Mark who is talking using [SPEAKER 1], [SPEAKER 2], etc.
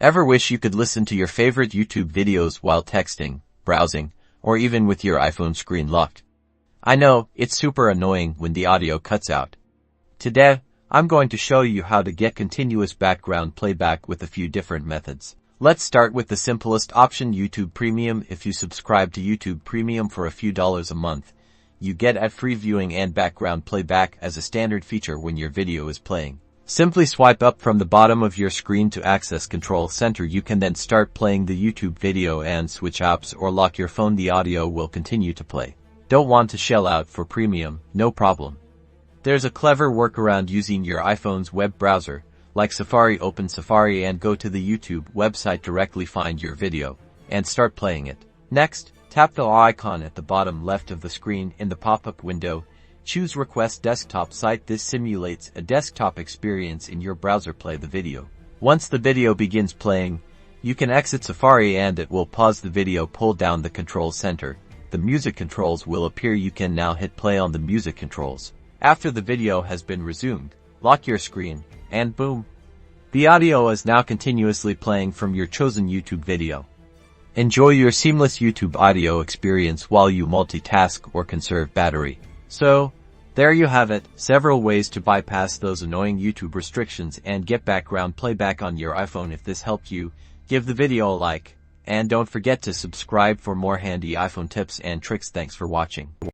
[SPEAKER 1] Ever wish you could listen to your favorite YouTube videos while texting, browsing, or even with your iPhone screen locked? I know, it's super annoying when the audio cuts out. Today, I'm going to show you how to get continuous background playback with a few different methods. Let's start with the simplest option, YouTube Premium. If you subscribe to YouTube Premium for a few dollars a month, you get ad-free viewing and background playback as a standard feature when your video is playing. Simply swipe up from the bottom of your screen to access Control Center. You can then start playing the YouTube video and switch apps or lock your phone. The audio will continue to play. Don't want to shell out for premium? No problem. There's a clever workaround using your iPhone's web browser, like Safari. Open Safari and go to the YouTube website. Directly find your video and start playing it. Next, tap the icon at the bottom left of the screen. In the pop-up window, choose Request Desktop Site. This simulates a desktop experience in your browser. Play the video. Once the video begins playing, you can exit Safari and it will pause the video. Pull down the Control Center. The music controls will appear. You can now hit play on the music controls. After the video has been resumed, lock your screen, and boom! The audio is now continuously playing from your chosen YouTube video. Enjoy your seamless YouTube audio experience while you multitask or conserve battery. So, there you have it, several ways to bypass those annoying YouTube restrictions and get background playback on your iPhone. If this helped you, give the video a like, and don't forget to subscribe for more handy iPhone tips and tricks. Thanks for watching.